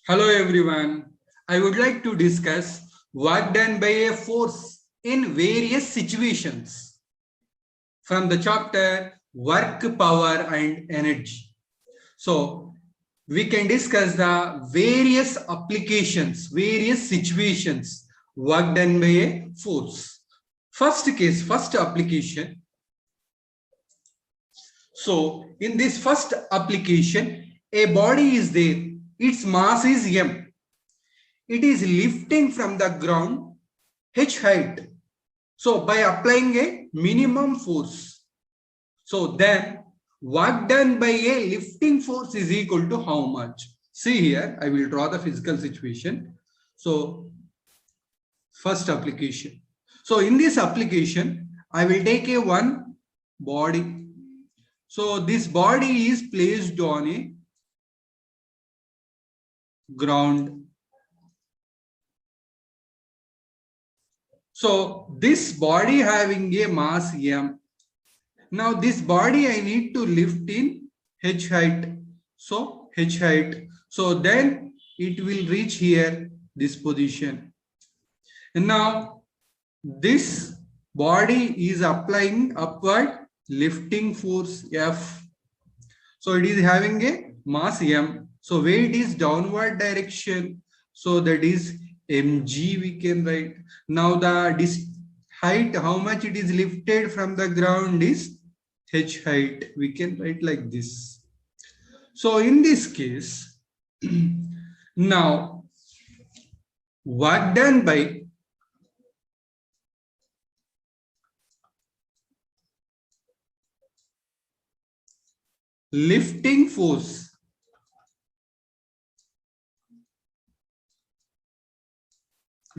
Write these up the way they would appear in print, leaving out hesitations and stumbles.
Hello everyone. I would like to discuss work done by a force in various situations from the chapter Work, Power and Energy. So we can discuss the various applications, various situations work done by a force. First case, first application. So in this first application, a body is there. Its mass is m. It is lifting from the ground h height. So by applying a minimum force, so then work done by a lifting force is equal to how much? See here, I will draw the physical situation. So first application. So in this application, I will take a one body. So this body is placed on a ground. So this body having a mass m. Now this body I need to lift in h height. So h height. So then it will reach here, this position. And now this body is applying upward lifting force F. So it is having a mass m. So weight is downward direction. So that is mg we can write. Now the height, how much it is lifted from the ground is h height. We can write like this. So in this case, now work done by lifting force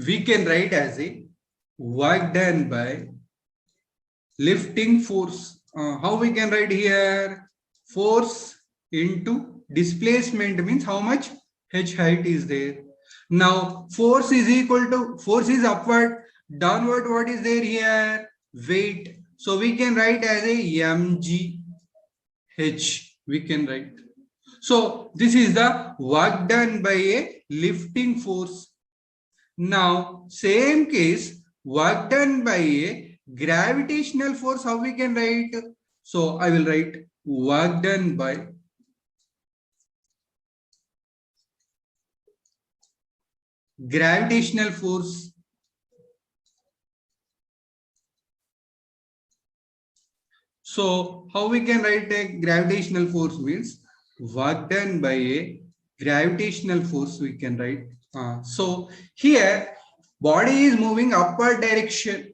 we can write as a work done by lifting force. How we can write here? Force into displacement means how much h height is there. Now force is equal to, force is upward, downward what is there here? Weight. So we can write as a mg h we can write. So this is the work done by a lifting force. Now same case, work done by a gravitational force, how we can write? So I will write work done by gravitational force. So how we can write a gravitational force means work done by a gravitational force we can write. So here body is moving upward direction.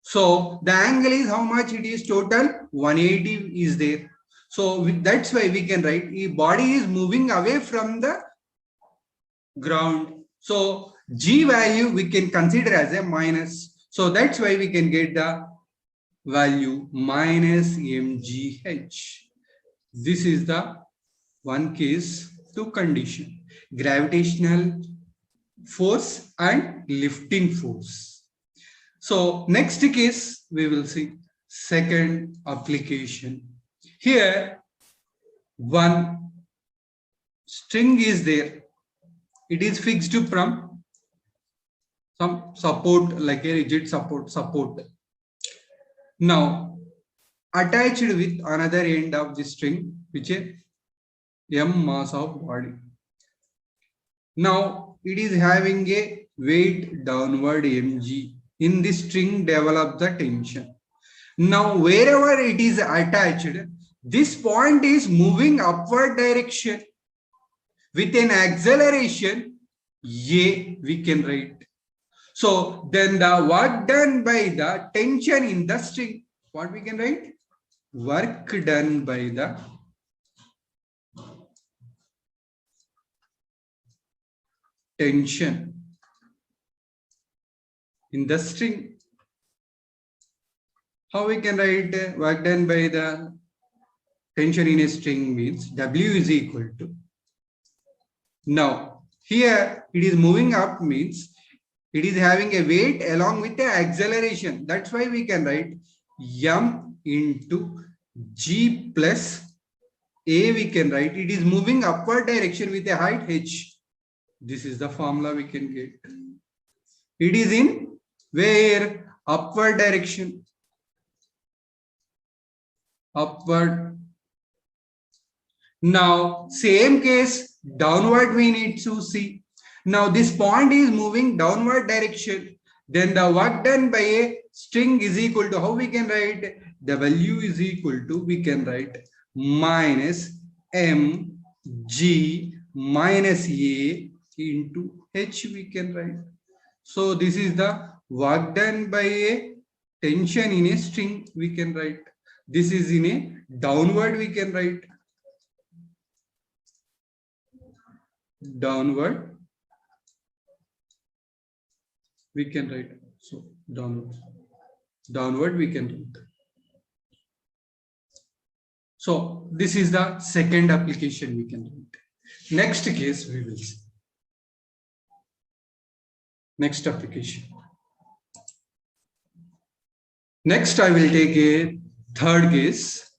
So the angle is how much it is total? 180 is there. So that's why we can write the body is moving away from the ground. So G value we can consider as a minus. So that's why we can get the value minus mgh. This is the one case, two condition, gravitational force and lifting force. So next case we will see second application. Here one string is there. It is fixed from some support like a rigid support. Now attached with another end of the string which is m mass of body. Now it is having a weight downward mg. In this string develop the tension. Now wherever it is attached, this point is moving upward direction with an acceleration a we can write. So then the work done by the tension in the string, what we can write? Work done by the tension in the string. How we can write work done by the tension in a string means W is equal to. Now here it is moving up means it is having a weight along with the acceleration. That's why we can write m into g plus a we can write. It is moving upward direction with a height h. This is the formula we can get. It is in where? Upward direction. Upward. Now, same case, downward we need to see. Now, this point is moving downward direction. Then the work done by a string is equal to, how we can write? W is equal to, we can write minus mg minus a into h, we can write. So, this is the work done by a tension in a string, we can write. This is in a downward, we can write. Downward we can write. So downward we can write. So this is the second application we can write. Next case we will see. Next application. Next I will take a third case.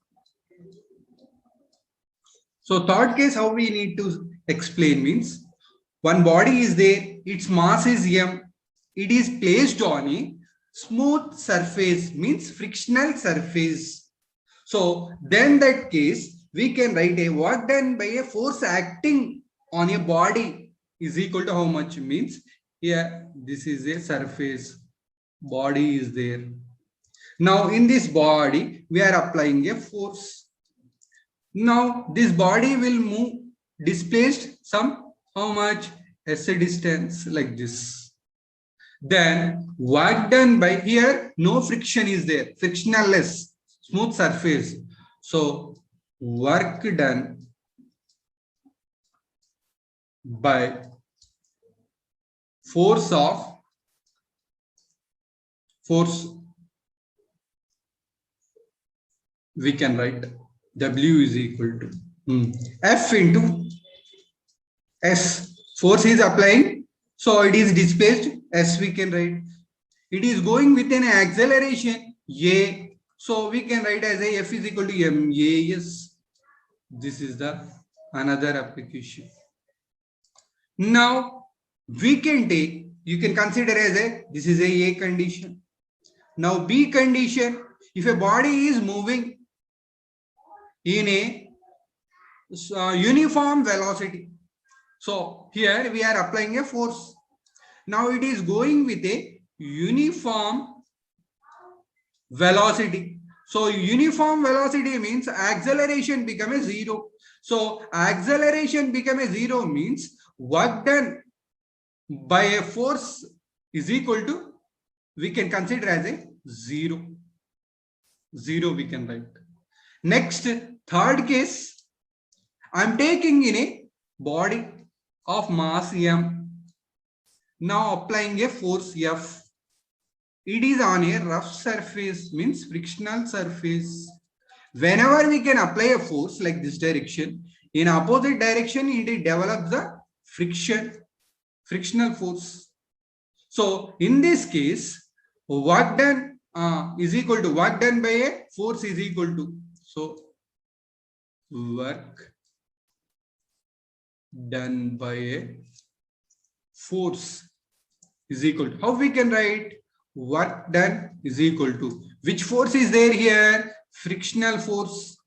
So third case, how we need to explain means, one body is there, its mass is m, it is placed on a smooth surface, means frictional surface. So then that case, we can write a work done by a force acting on a body is equal to how much, means here this is a surface, body is there. Now in this body, we are applying a force. Now this body will move displaced some how much, s a distance, like this. Then work done by, here no friction is there, frictionless smooth surface. So work done by force we can write W is equal to F into S. Force is applying, so it is displaced, S we can write. It is going with an acceleration A, so we can write as a F is equal to MAS. This is the another application. Now we can take, you can consider as a, this is a condition. Now B condition, if a body is moving in a uniform velocity, so here we are applying a force. Now it is going with a uniform velocity. So uniform velocity means acceleration become a zero. So acceleration become a zero means work done by a force is equal to, we can consider as a zero. Zero we can write. Next, third case, I am taking in a body of mass m. Now applying a force F. It is on a rough surface, means frictional surface. Whenever we can apply a force like this direction, in opposite direction it develops the frictional force. So in this case, work done is equal to work done by a force is equal to, so work done by a force is equal to, how we can write, work done is equal to, which force is there here, frictional force.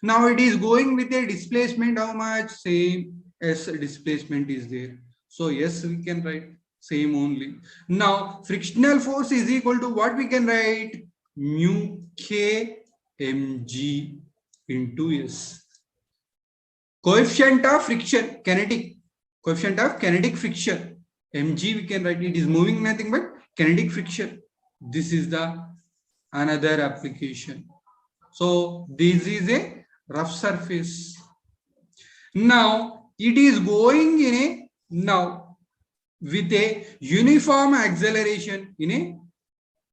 Now it is going with a displacement, how much, same as displacement is there, so yes we can write same only. Now frictional force is equal to what we can write, mu k mg into s. Coefficient of friction, kinetic, coefficient of kinetic friction, mg we can write, it is moving nothing but kinetic friction. This is the another application. So this is a rough surface. Now it is going in a, now with a uniform acceleration, in a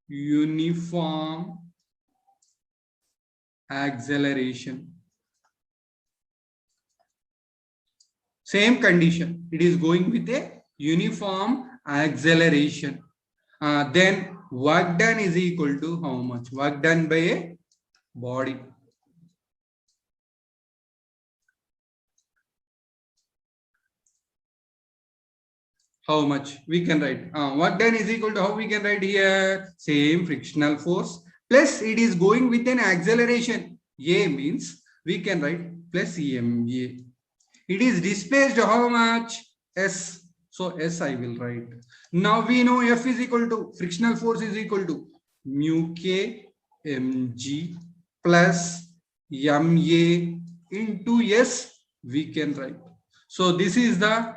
uniform acceleration. Same condition, it is going with a uniform acceleration. Then work done is equal to how much, work done by a body. how much we can write? Work done is equal to how we can write here? Same frictional force plus it is going with an acceleration. A means we can write plus ma. It is displaced how much? S. So S I will write. Now we know F is equal to frictional force is equal to mu K mg plus ma into S we can write. So this is the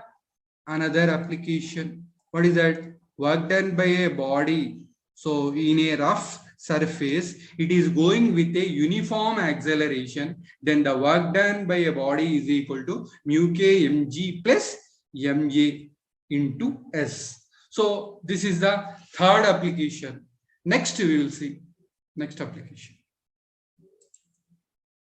another application. What is that? Work done by a body. So in a rough surface, it is going with a uniform acceleration. Then the work done by a body is equal to mu k mg plus ma into S. So this is the third application. Next we will see next application.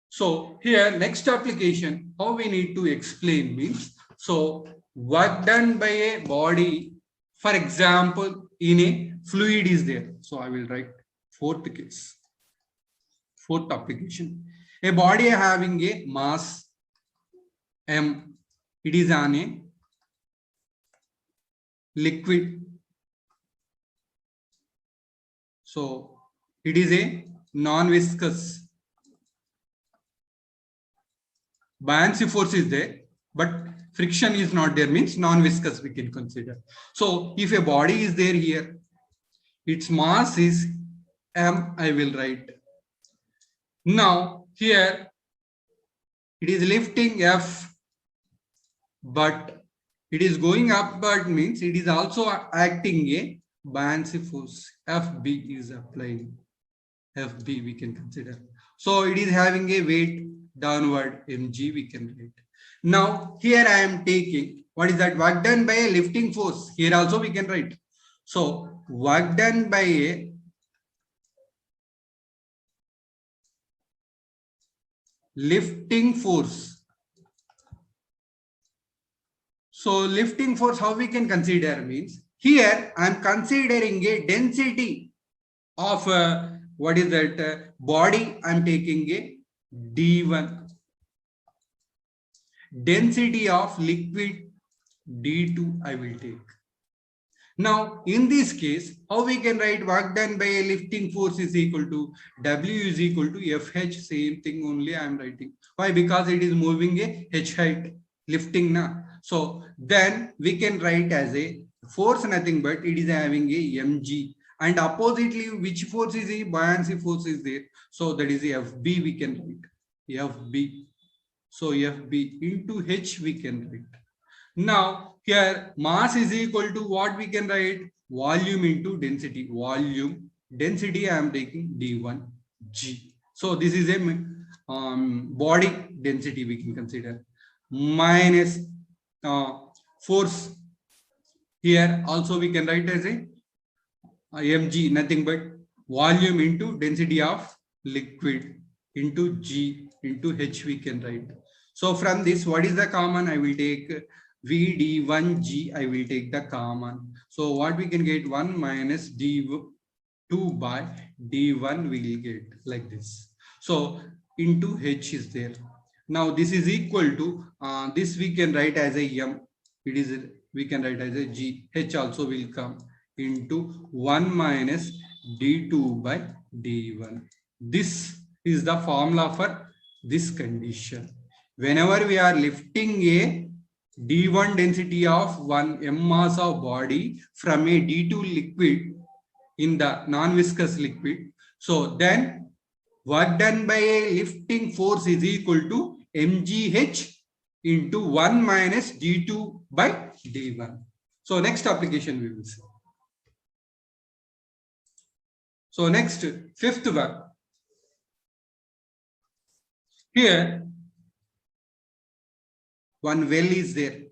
So here next application, how we need to explain means, so work done by a body, for example, in a fluid is there. So I will write fourth case, fourth application. A body having a mass m, it is on a liquid. So it is a non-viscous. Buoyancy force is there, but friction is not there, means non-viscous we can consider. So if a body is there here, its mass is m, I will write. Now here it is lifting F, but it is going upward, means it is also acting a buoyancy force. FB is applying. FB we can consider. So it is having a weight downward, mg we can write. Now here I am taking, what is that? Work done by a lifting force. Here also we can write. So work done by a lifting force. So lifting force, how we can consider means, here I am considering a density of what is that body. I am taking a D1. Density of liquid D2 I will take. Now in this case, how we can write work done by a lifting force is equal to W is equal to FH, same thing only I am writing. Why? Because it is moving a H height, lifting na. So then we can write as a force nothing but it is having a mg, and oppositely which force is a buoyancy force is there. So that is a FB we can write. FB. So FB into H we can write. Now here mass is equal to what we can write? Volume into density. Volume density I am taking D1 G. So this is a body density we can consider, minus force. Here also we can write as a mg, nothing but volume into density of liquid into G into H we can write. So from this, what is the common? I will take VD1G, I will take the common. So what we can get? 1 minus D2 by D1 we will get like this. So into H is there. Now this is equal to, this we can write as a M. It is, we can write as a G. H also will come into 1 minus D2 by D1. This is the formula for this condition. Whenever we are lifting a D1 density of 1 m mass of body from a D2 liquid in the non-viscous liquid, so then work done by a lifting force is equal to mgh into 1 minus D2 by D1. So next application we will see. So next, fifth one. Here one well is there.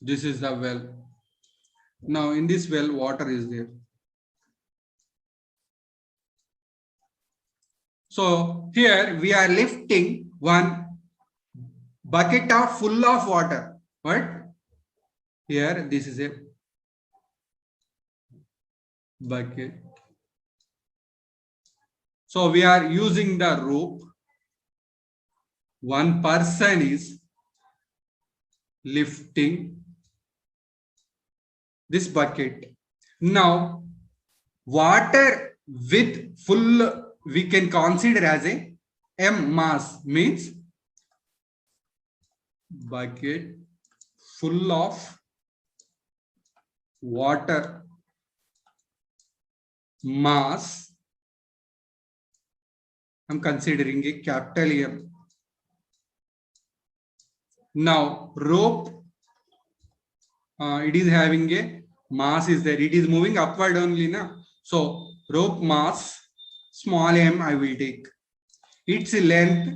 This is the well. Now in this well, water is there. So here we are lifting one bucket of full of water. What? Here this is a bucket. So we are using the rope. one person is lifting this bucket. Now, water with full, we can consider as a M mass, means bucket full of water mass. I'm considering a capital M. Now, rope, it is having a mass is there. It is moving upward only now. So, rope mass, small m I will take. Its length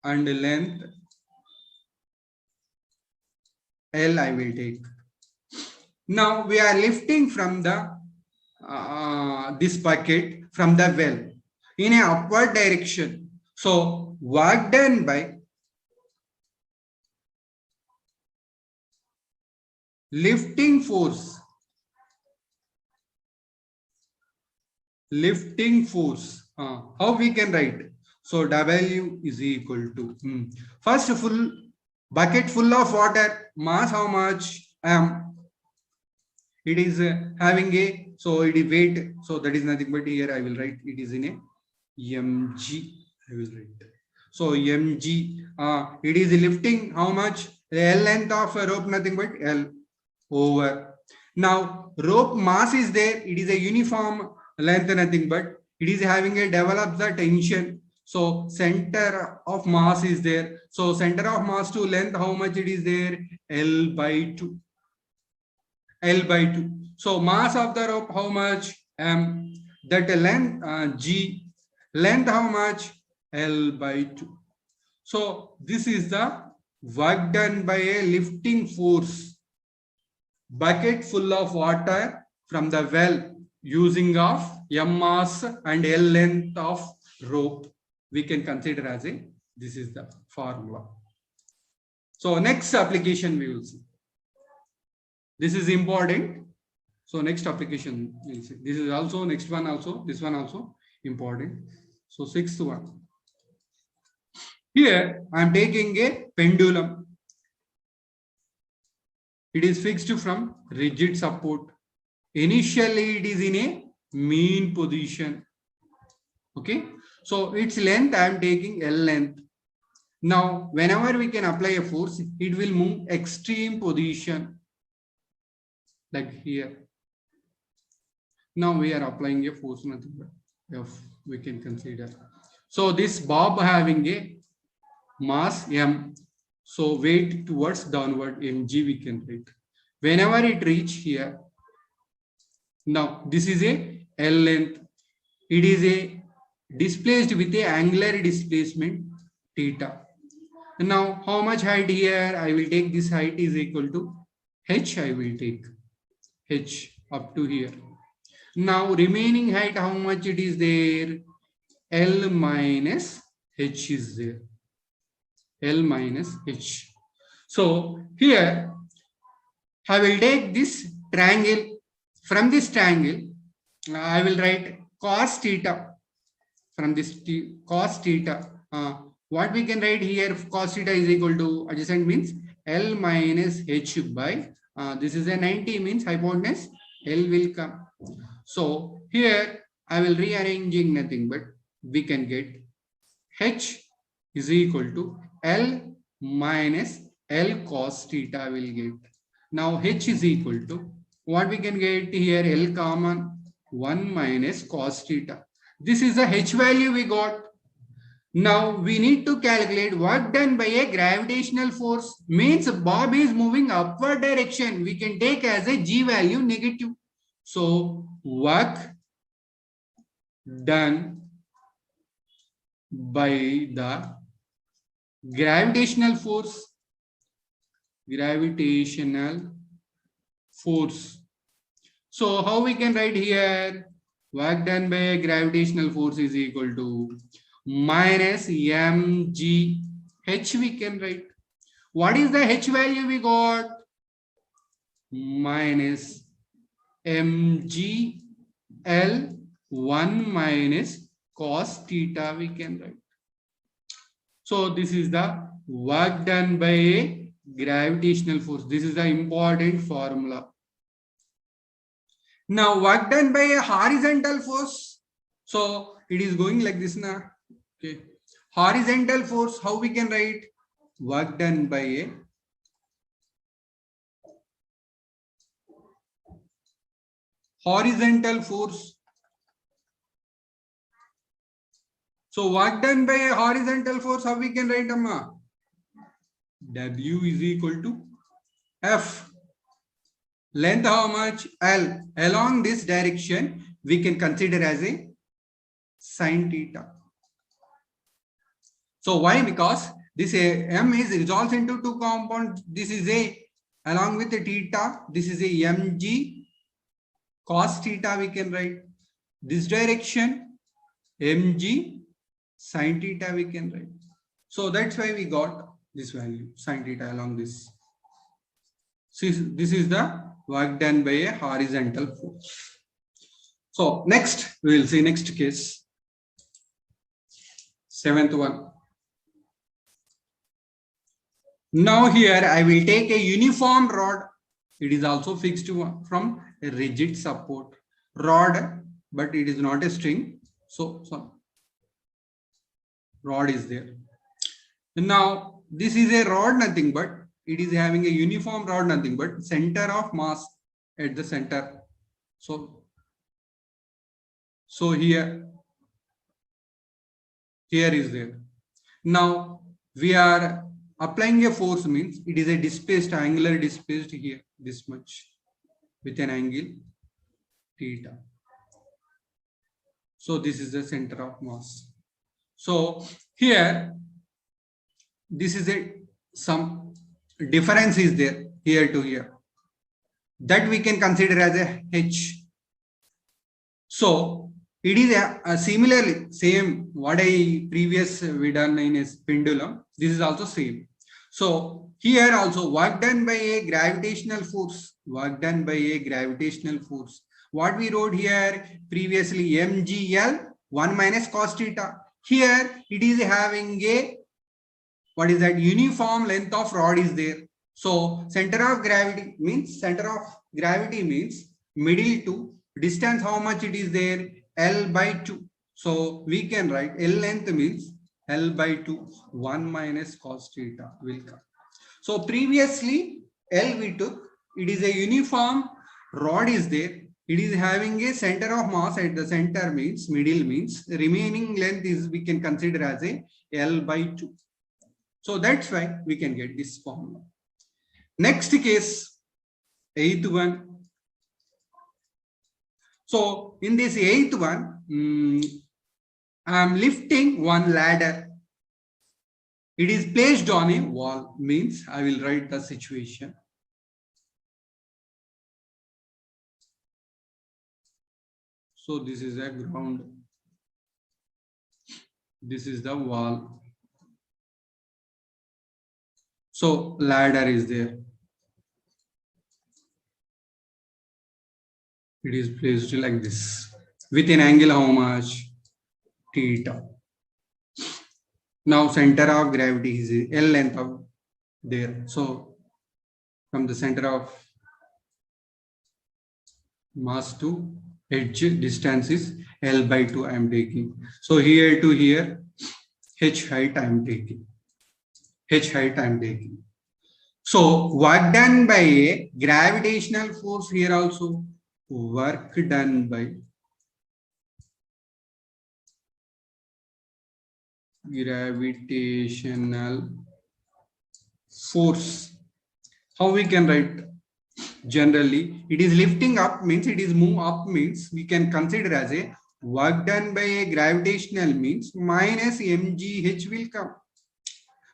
and length L I will take. Now, we are lifting from the this bucket from the well in a upward direction. So, work done by lifting force. Lifting force. How we can write? So W is equal to first full bucket full of water, mass how much? M. It is having a, so it is weight. So that is nothing but here I will write it is in a mg. I will write. So mg. It is lifting how much? The L length of a rope nothing but L over. Now rope mass is there. It is a uniform length nothing but it is having a develop the tension. So center of mass is there. So center of mass to length how much it is there? L by 2. L by 2. So mass of the rope how much? M. That length G. Length how much? L by 2. So this is the work done by a lifting force. Bucket full of water from the well using of M mass and L length of rope. We can consider as a, this is the formula. So next application we will see. This is important. So next application we'll see. This is also next one also. This one also important. So sixth one. Here I am taking a pendulum. It is fixed from rigid support. Initially it is in a mean position. Okay. So its length I am taking L length. Now whenever we can apply a force, it will move extreme position. Like here. Now we are applying a force nothing but F we can consider. So this bob having a mass M. So weight towards downward mg we can write. Whenever it reach here. Now this is a L length. It is a displaced with a angular displacement theta. Now how much height here? I will take this height is equal to h. I will take h up to here. Now remaining height how much it is there? L minus h is there. L minus h. So here I will take this triangle. From this triangle I will write cos theta. From this cos theta. What we can write here, cos theta is equal to adjacent means L minus h by this is a 90 means hypotenuse L will come. So here I will rearranging nothing but we can get h is equal to L minus L cos theta will get. Now h is equal to what we can get here, L common 1 minus cos theta. This is the h value we got. Now we need to calculate work done by a gravitational force, means bob is moving upward direction. We can take as a g value negative. So work done by the gravitational force. Gravitational force. So how we can write here? Work done by a gravitational force is equal to minus mg h we can write. What is the h value we got? Minus mg L 1 minus cos theta we can write. So this is the work done by a gravitational force. This is the important formula. Now work done by a horizontal force. So it is going like this now. Okay. Horizontal force, how we can write? Work done by a horizontal force. So work done by a horizontal force, how we can write, Amma? W is equal to F. Length how much? L. Along this direction, we can consider as a sine theta. So why? Because this M is resolves into two compounds. This is a along with the theta. This is a mg cos theta. We can write this direction mg sine theta. We can write. So that's why we got this value sine theta along this. So this is the work done by a horizontal force. So next we will see next case. 7th one. Now here I will take a uniform rod. It is also fixed from a rigid support rod, but it is not a string. So rod is there. Now this is a rod, nothing but it is having a uniform rod, nothing but center of mass at the center. So here is there. Now we are applying a force, means it is a displaced, angular displaced here this much with an angle theta. So this is the center of mass. So here this is some difference is there here to here, that we can consider as a h. So it is a similarly same what I previous we done in a pendulum. This is also same. So here also work done by a gravitational force. Work done by a gravitational force. What we wrote here previously, mgl 1 minus cos theta. Here it is having a, what is that, uniform length of rod is there. So center of gravity means middle to distance, how much it is there? L by 2. So we can write L length means L by 2, 1 minus cos theta will come. So previously L we took, it is a uniform rod is there. It is having a center of mass at the center, means middle, means remaining length is we can consider as a L by 2. So that's why we can get this formula. Next case, 8th one. So in this 8th one, I am lifting one ladder. It is placed on a wall, means I will write the situation. So this is a ground. This is the wall. So ladder is there. It is placed like this with an angle how much? Theta. Now center of gravity is L length of there. So from the center of mass to edge distance is L by 2 I am taking. So here to here H height I am taking. So work done by a gravitational force, here also work done by gravitational force. How we can write? Generally, it is lifting up, means it is move up, means we can consider as a work done by a gravitational, means minus mgh will come.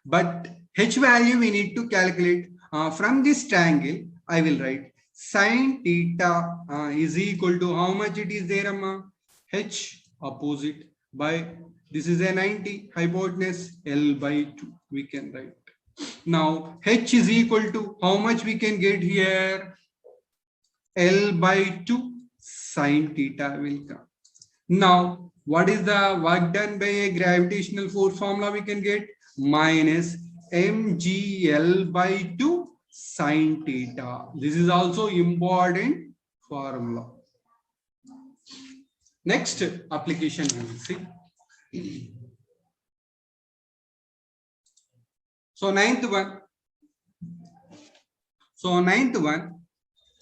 But h value we need to calculate. From this triangle, I will write sine theta is equal to how much it is there, Amma? H opposite by, this is a 90, hypotenuse L by 2 we can write. Now h is equal to how much we can get here? L by 2 sine theta will come. Now what is the work done by a gravitational force formula we can get? minus mgl by 2 sine theta. This is also important formula. Next application we will see. So ninth one.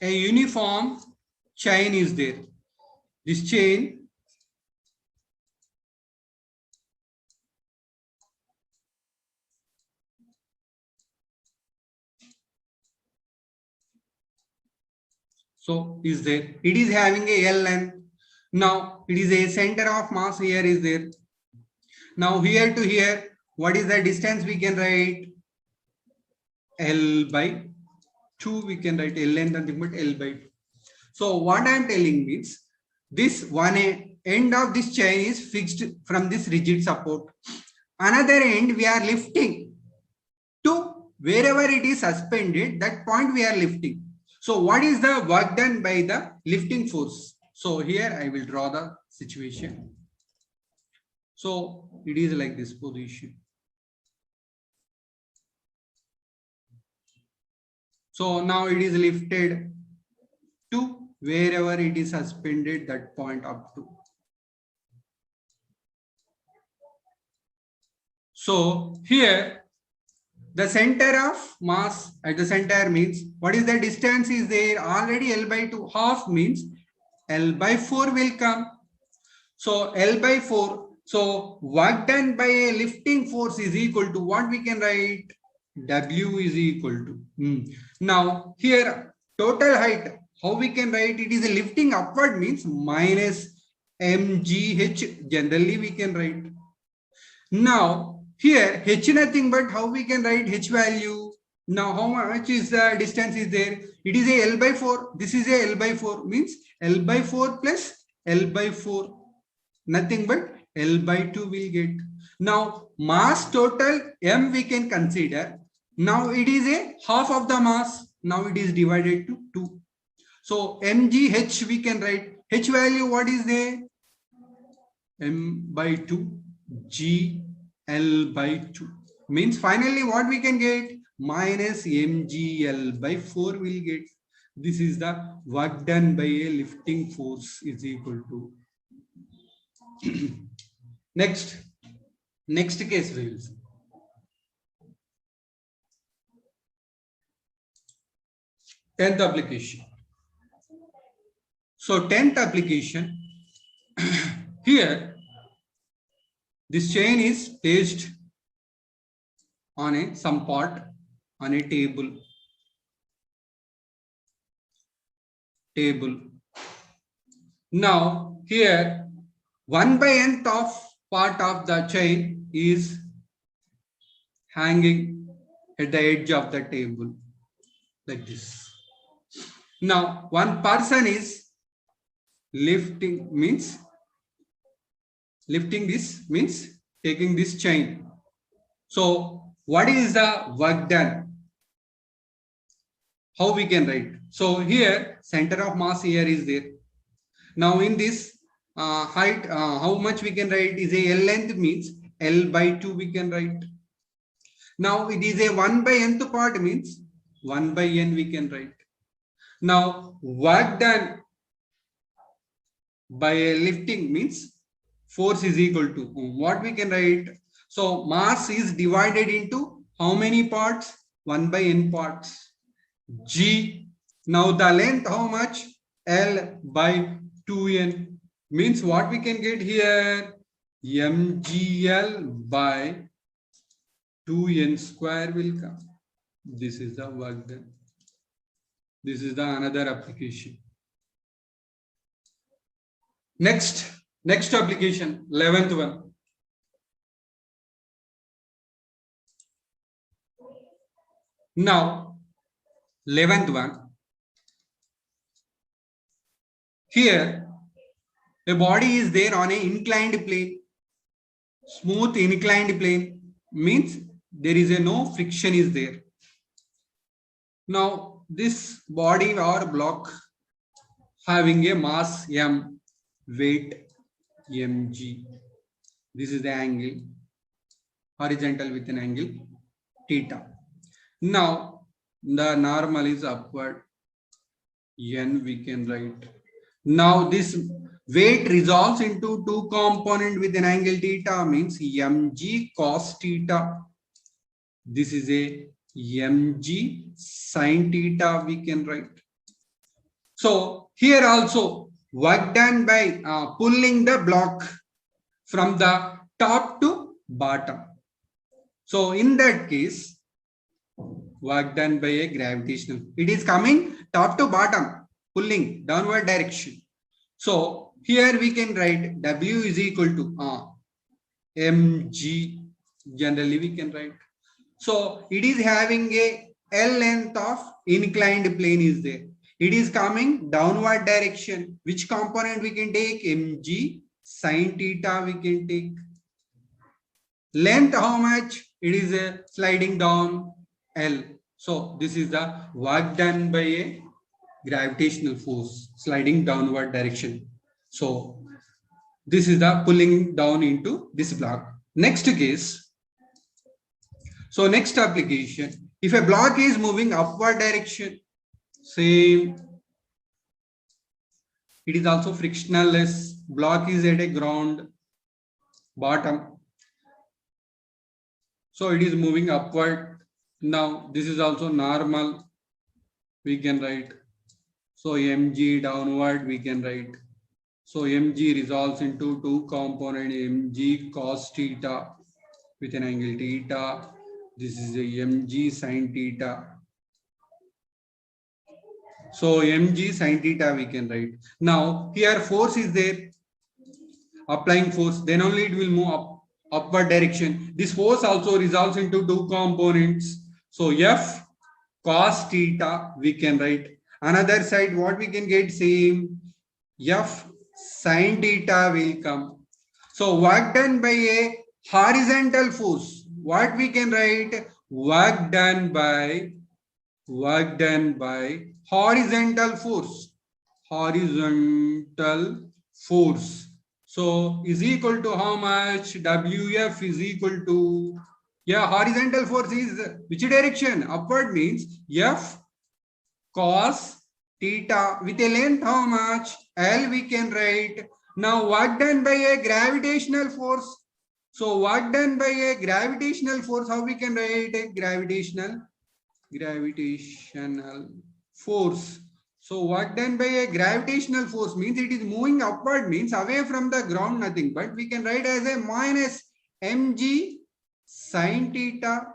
A uniform chain is there. This chain is there. It is having a L length. Now it is a center of mass here is there. Now here to here, what is the distance we can write? L by 2 we can write L length nothing but L by 2. So what I am telling means this one end of this chain is fixed from this rigid support. Another end we are lifting to wherever it is suspended, that point we are lifting. So what is the work done by the lifting force? So here I will draw the situation. So it is like this position. So now it is lifted to wherever it is suspended, that point up to. So here the center of mass at the center means what is the distance is there already L by 2, half means L by 4 will come. So L by 4. So work done by a lifting force is equal to what we can write? W is equal to. Now here total height, how we can write? It is a lifting upward means minus mgh, generally we can write. Now here h nothing but how we can write h value. Now how much is the distance is there? It is a L by 4. This is a L by 4 means L by 4 plus L by 4. Nothing but L by 2 will get. Now mass total m we can consider. Now it is a half of the mass. Now it is divided to 2. So mgh we can write. H value what is there? M by 2 g L by 2 means finally what we can get? Minus mgl by 4 will get. This is the work done by a lifting force is equal to. Next case we will see. Tenth application. So 10th application, here this chain is placed on some pot on a table. Now here 1/nth of part of the chain is hanging at the edge of the table like this. Now one person is lifting this means taking this chain. So what is the work done? How we can write? So here center of mass here is there. Now in this height, how much we can write is a L length means L by 2 we can write. Now it is a 1/nth part means 1/n we can write. Now work done by a lifting means force is equal to what we can write. So mass is divided into how many parts? 1/n parts. G. Now the length how much? L by 2n means what we can get here? mgl by 2n square will come. This is the work done. This is the another application. Next application, 11th one. Now 11th one. Here a body is there on an inclined plane. Smooth inclined plane means there is no friction is there. Now this body or block having a mass m, weight mg. This is the angle. horizontal with an angle theta. Now the normal is upward, n we can write. Now this weight resolves into two component with an angle theta, means mg cos theta. This is a mg sin theta we can write. So here also work done by pulling the block from the top to bottom. So in that case, work done by a gravitational. It is coming top to bottom, pulling downward direction. So here we can write W is equal to mg. Generally we can write. So it is having a L length of inclined plane is there. It is coming downward direction. Which component we can take? mg sin theta we can take. Length how much? It is sliding down L. So this is the work done by a gravitational force sliding downward direction. So this is the pulling down into this block. Next case. So next application, if a block is moving upward direction, same, it is also frictionless. Block is at a ground bottom. So it is moving upward. Now this is also normal. We can write. So mg downward we can write. So mg resolves into two component, mg cos theta with an angle theta. This is a mg sin theta. So mg sin theta we can write. Now here force is there, applying force, then only it will move upward direction. This force also resolves into two components. So f cos theta we can write. Another side what we can get, same, f sin theta will come. So work done by a horizontal force. What we can write? Work done by horizontal force. Horizontal force. So is equal to how much? Wf is equal to, horizontal force is which direction? Upward, means f cos theta with a length how much? L we can write. Now work done by a gravitational force. So work done by a gravitational force, how we can write? A gravitational force. So work done by a gravitational force means it is moving upward, means away from the ground, nothing but we can write as a minus mg sin theta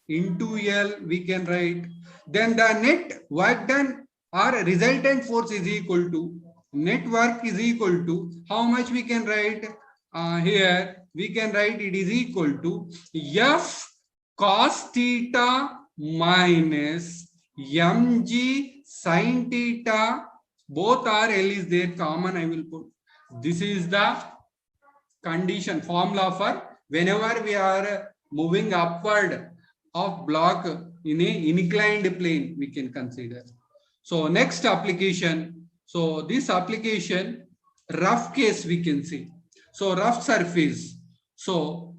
into L we can write. Then the net work done or resultant force is equal to, net work is equal to how much we can write? Here we can write it is equal to f cos theta minus mg sin theta. Both are L is there, common I will put. This is the condition formula for whenever we are moving upward of block in a inclined plane we can consider. So next application. So this application, rough case we can see. So rough surface. So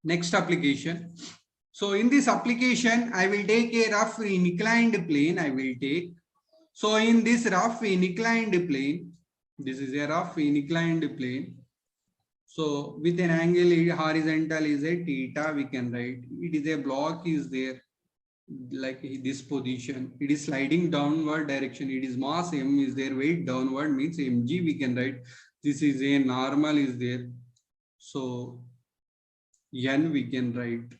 next application. So in this application, I will take a rough inclined plane. I will take. So in this rough inclined plane, this is a rough inclined plane. So with an angle horizontal is a theta we can write. It is a block is there, like this position. It is sliding downward direction. It is mass m is there, weight downward means mg we can write. This is a normal is there. So n we can write.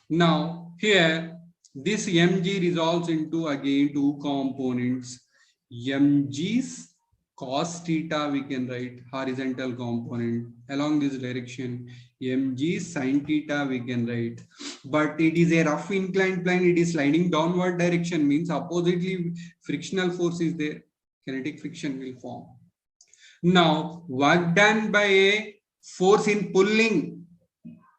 Now here this mg resolves into again two components. Mg's cos theta we can write, horizontal component along this direction. Mg sin theta we can write, but it is a rough inclined plane. It is sliding downward direction, means oppositely frictional force is there, kinetic friction will form. Now work done by a force in pulling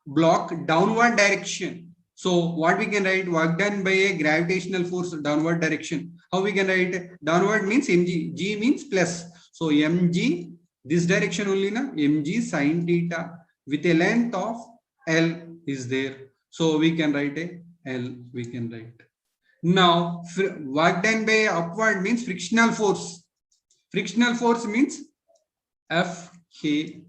block downward direction. So what we can write? Work done by a gravitational force downward direction. How we can write? Downward means mg, g means plus. So mg, this direction only na, mg sin theta with a length of L is there. So we can write a L, we can write. Now, work done by upward means frictional force. Frictional force means F-K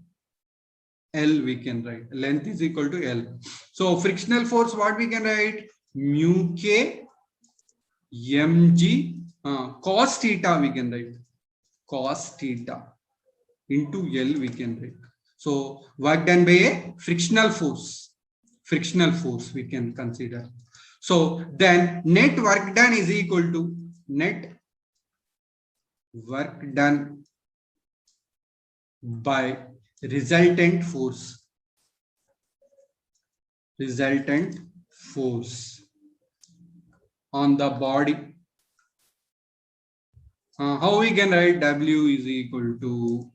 L we can write. Length is equal to L. So frictional force, what we can write? Mu K mg cos theta we can write. Cos theta into L we can write. So work done by a frictional force. Frictional force we can consider. So then net work done is equal to net work done by resultant force. Resultant force on the body. How we can write W is equal to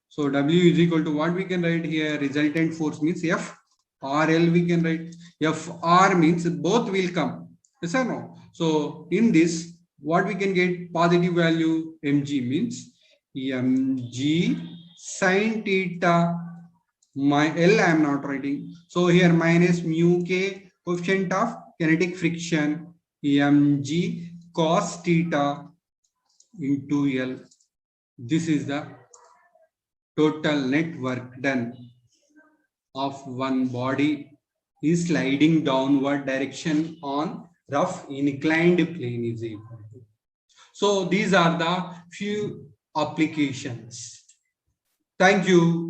so W is equal to what we can write here? Resultant force means F R L we can write. F R means both will come. Yes or no? So in this, what we can get positive value mg means mg sin theta. My L I am not writing. So here minus mu k coefficient of kinetic friction mg cos theta into L. This is the total net work done of one body is sliding downward direction on rough inclined plane is equal to. So these are the few applications. Thank you.